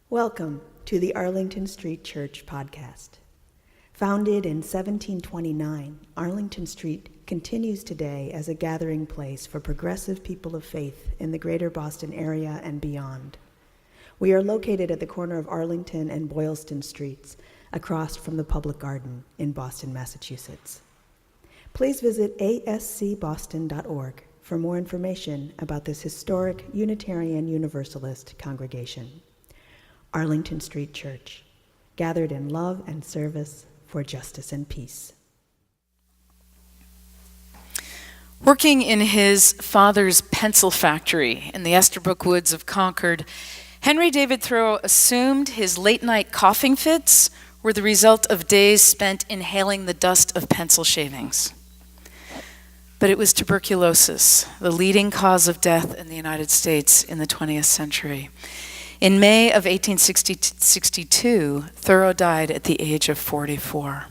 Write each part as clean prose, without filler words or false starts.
Welcome to the Arlington Street Church podcast. Founded in 1729, Arlington Street continues today as a gathering place for progressive people of faith in the greater Boston area and beyond. We are located at the corner of Arlington and Boylston Streets, across from the Public Garden in Boston, Massachusetts. Please visit ascboston.org for more information about this historic Unitarian Universalist congregation. Arlington Street Church, gathered in love and service for justice and peace. Working in his father's pencil factory in the Esterbrook woods of Concord, Henry David Thoreau assumed his late-night coughing fits were the result of days spent inhaling the dust of pencil shavings. But it was tuberculosis, the leading cause of death in the United States in the 20th century. In May of 1862, Thoreau died at the age of 44.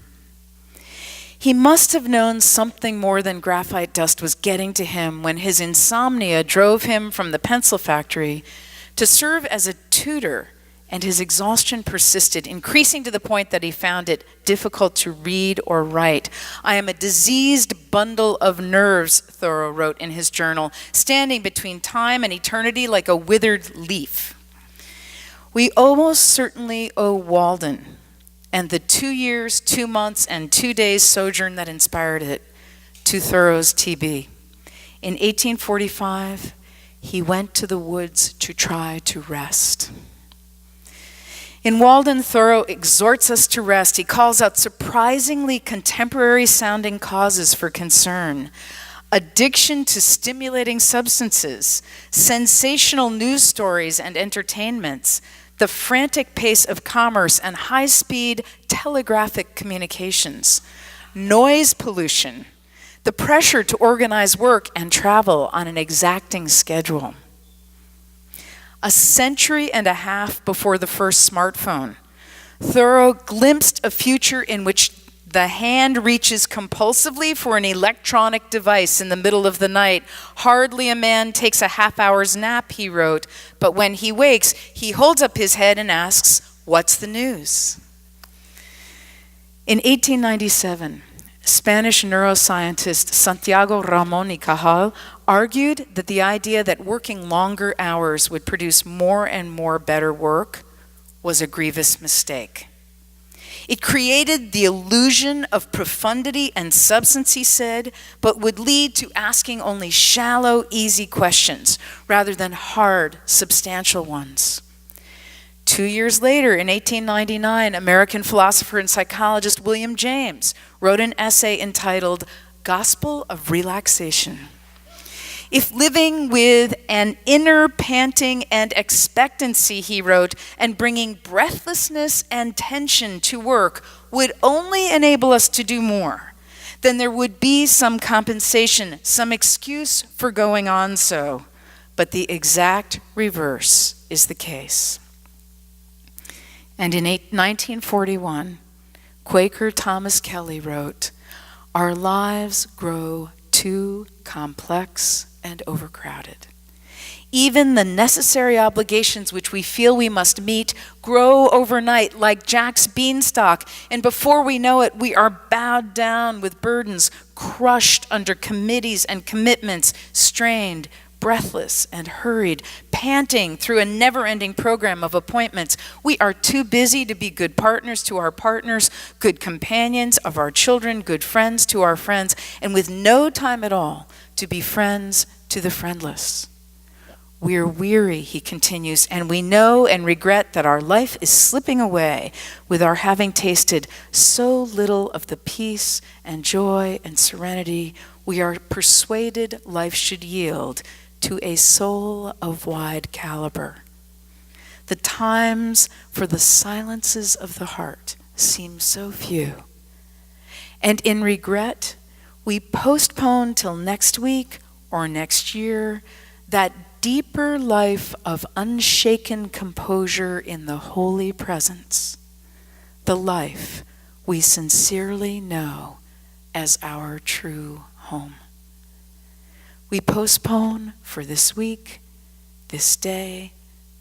He must have known something more than graphite dust was getting to him when his insomnia drove him from the pencil factory to serve as a tutor, and his exhaustion persisted, increasing to the point that he found it difficult to read or write. "I am a diseased bundle of nerves," Thoreau wrote in his journal, "standing between time and eternity like a withered leaf." We almost certainly owe Walden and the 2 years, 2 months, and 2 days sojourn that inspired it to Thoreau's TB. In 1845, he went to the woods to try to rest. In Walden, Thoreau exhorts us to rest. He calls out surprisingly contemporary-sounding causes for concern: addiction to stimulating substances, sensational news stories and entertainments, the frantic pace of commerce and high-speed telegraphic communications, noise pollution, the pressure to organize work and travel on an exacting schedule. A century and a half before the first smartphone, Thoreau glimpsed a future in which the hand reaches compulsively for an electronic device in the middle of the night. "Hardly a man takes a half-hour's nap," he wrote, "but when he wakes, he holds up his head and asks, 'What's the news?'" In 1897, Spanish neuroscientist Santiago Ramón y Cajal argued that the idea that working longer hours would produce more and more better work was a grievous mistake. It created the illusion of profundity and substance, he said, but would lead to asking only shallow, easy questions rather than hard, substantial ones. 2 years later, in 1899, American philosopher and psychologist William James wrote an essay entitled "Gospel of Relaxation." "If living with an inner panting and expectancy," he wrote, "and bringing breathlessness and tension to work would only enable us to do more, then there would be some compensation, some excuse for going on so. But the exact reverse is the case." And in 1941, Quaker Thomas Kelly wrote, "Our lives grow too complex and overcrowded. Even the necessary obligations which we feel we must meet grow overnight like Jack's beanstalk, and before we know it, we are bowed down with burdens, crushed under committees and commitments, strained, breathless, and hurried, panting through a never-ending program of appointments. We are too busy to be good partners to our partners, good companions of our children, good friends to our friends, and with no time at all to be friends to the friendless. We're weary," he continues, "and we know and regret that our life is slipping away with our having tasted so little of the peace and joy and serenity we are persuaded life should yield to a soul of wide caliber. The times for the silences of the heart seem so few, and in regret we postpone till next week or next year that deeper life of unshaken composure in the holy presence, the life we sincerely know as our true home. We postpone for this week, this day,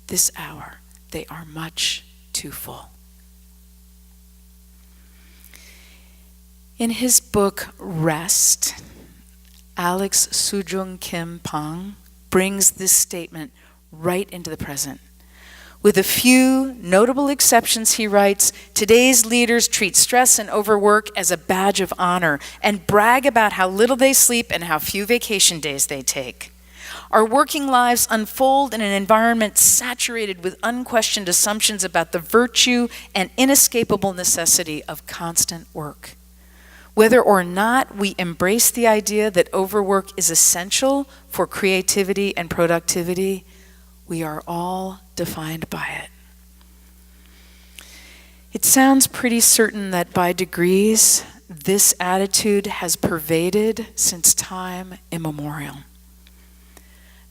this hour, they are much too full. In his book, Rest, Alex Sujung Kim Pang brings this statement right into the present. With a few notable exceptions, he writes, today's leaders treat stress and overwork as a badge of honor and brag about how little they sleep and how few vacation days they take. Our working lives unfold in an environment saturated with unquestioned assumptions about the virtue and inescapable necessity of constant work. Whether or not we embrace the idea that overwork is essential for creativity and productivity, we are all defined by it. It sounds pretty certain that by degrees, this attitude has pervaded since time immemorial.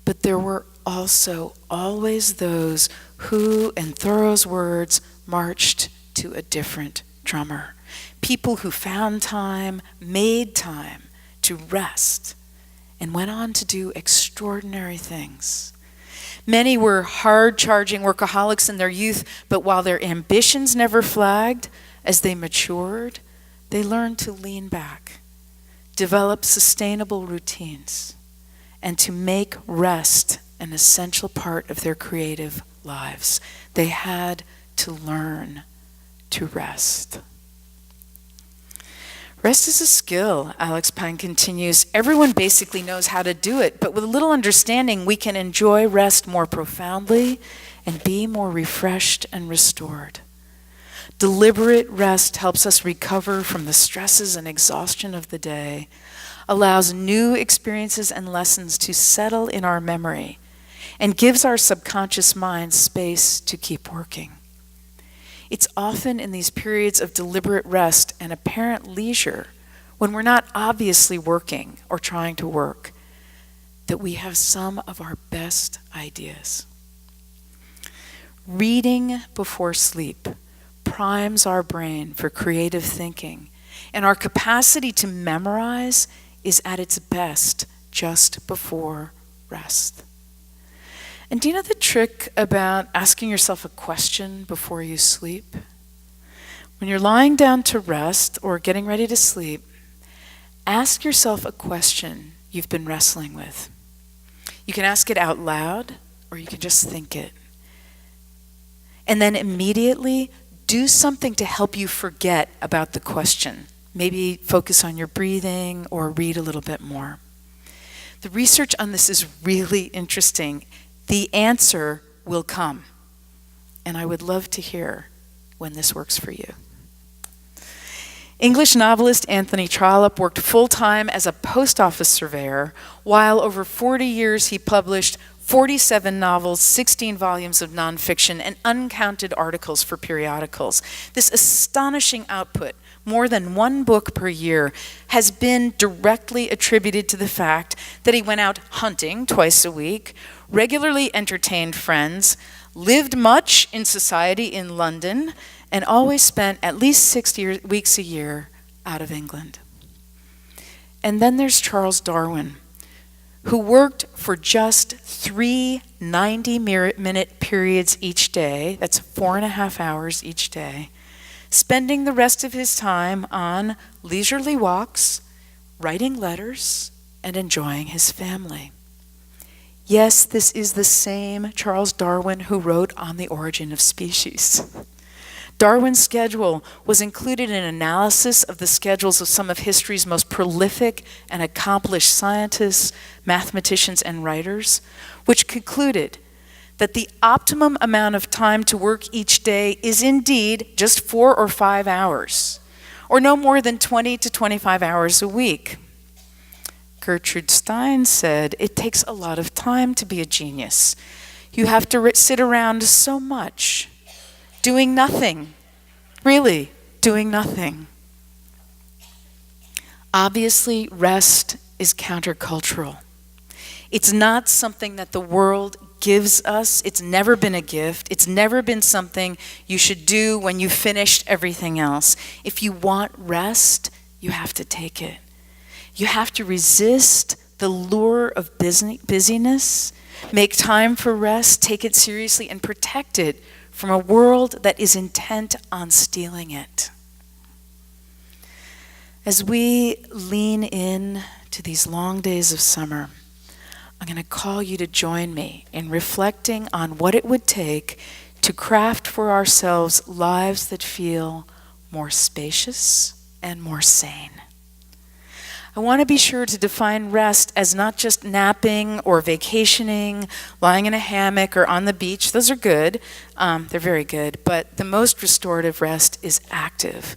But there were also always those who, in Thoreau's words, marched to a different drummer. People who found time, made time to rest, and went on to do extraordinary things. Many were hard-charging workaholics in their youth, but while their ambitions never flagged, as they matured, they learned to lean back, develop sustainable routines, and to make rest an essential part of their creative lives. They had to learn to rest. Rest is a skill, Alex Pang continues. Everyone basically knows how to do it, but with a little understanding, we can enjoy rest more profoundly and be more refreshed and restored. Deliberate rest helps us recover from the stresses and exhaustion of the day, allows new experiences and lessons to settle in our memory, and gives our subconscious mind space to keep working. It's often in these periods of deliberate rest and apparent leisure, when we're not obviously working or trying to work, that we have some of our best ideas. Reading before sleep primes our brain for creative thinking, and our capacity to memorize is at its best just before rest. And do you know the trick about asking yourself a question before you sleep? When you're lying down to rest or getting ready to sleep, ask yourself a question you've been wrestling with. You can ask it out loud, or you can just think it. And then immediately do something to help you forget about the question. Maybe focus on your breathing or read a little bit more. The research on this is really interesting. The answer will come, and I would love to hear when this works for you. English novelist Anthony Trollope worked full-time as a post office surveyor, while over 40 years he published 47 novels, 16 volumes of nonfiction, and uncounted articles for periodicals. This astonishing output, more than one book per year, has been directly attributed to the fact that he went out hunting twice a week, regularly entertained friends, lived much in society in London, and always spent at least 6 weeks a year out of England. And then there's Charles Darwin, who worked for just 3 90-minute periods each day, that's 4.5 hours each day, spending the rest of his time on leisurely walks, writing letters, and enjoying his family. Yes, this is the same Charles Darwin who wrote On the Origin of Species. Darwin's schedule was included in an analysis of the schedules of some of history's most prolific and accomplished scientists, mathematicians, and writers, which concluded that the optimum amount of time to work each day is indeed just 4 or 5 hours, or no more than 20 to 25 hours a week. Gertrude Stein said, "It takes a lot of time to be a genius. You have to sit around so much, doing nothing, really doing nothing." Obviously, rest is countercultural. It's not something that the world gives us. It's never been a gift. It's never been something you should do when you've finished everything else. If you want rest, you have to take it. You have to resist the the lure of busyness, make time for rest, take it seriously, and protect it from a world that is intent on stealing it. As we lean in to these long days of summer, I'm going to call you to join me in reflecting on what it would take to craft for ourselves lives that feel more spacious and more sane. I want to be sure to define rest as not just napping or vacationing, lying in a hammock or on the beach. Those are good. They're very good. But the most restorative rest is active.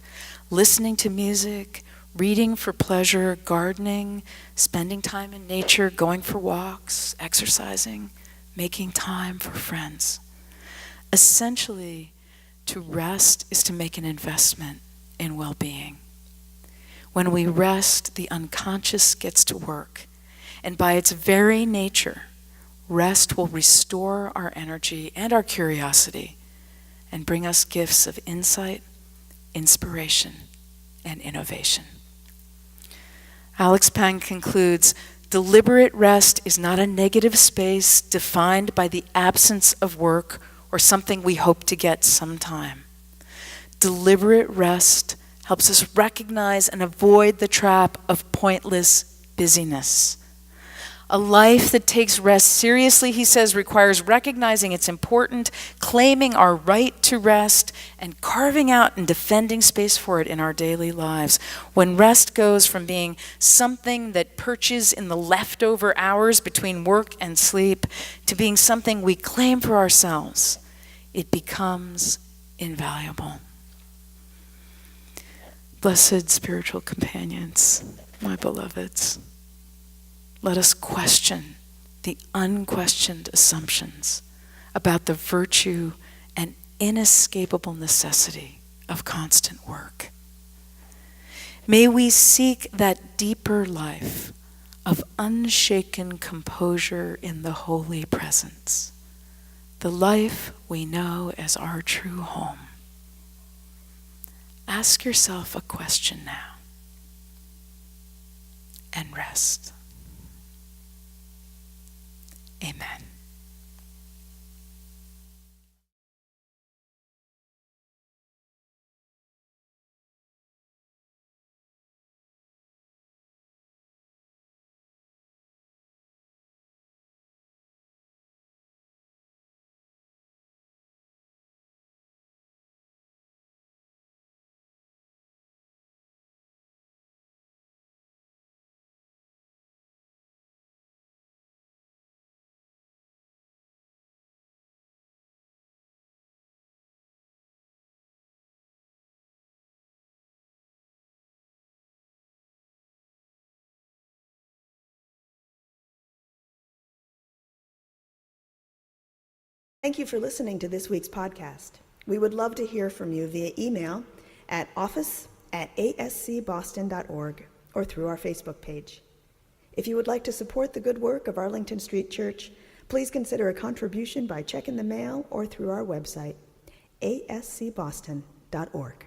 Listening to music, reading for pleasure, gardening, spending time in nature, going for walks, exercising, making time for friends. Essentially, to rest is to make an investment in well-being. When we rest, the unconscious gets to work. And by its very nature, rest will restore our energy and our curiosity and bring us gifts of insight, inspiration, and innovation. Alex Pang concludes, deliberate rest is not a negative space defined by the absence of work or something we hope to get sometime. Deliberate rest helps us recognize and avoid the trap of pointless busyness. A life that takes rest seriously, he says, requires recognizing it's important, claiming our right to rest, and carving out and defending space for it in our daily lives. When rest goes from being something that perches in the leftover hours between work and sleep to being something we claim for ourselves, it becomes invaluable. Blessed spiritual companions, my beloveds, let us question the unquestioned assumptions about the virtue and inescapable necessity of constant work. May we seek that deeper life of unshaken composure in the holy presence, the life we know as our true home. Ask yourself a question now and rest. Amen. Thank you for listening to this week's podcast. We would love to hear from you via email at office@ascboston.org or through our Facebook page. If you would like to support the good work of Arlington Street Church, please consider a contribution by check in the mail or through our website, ascboston.org.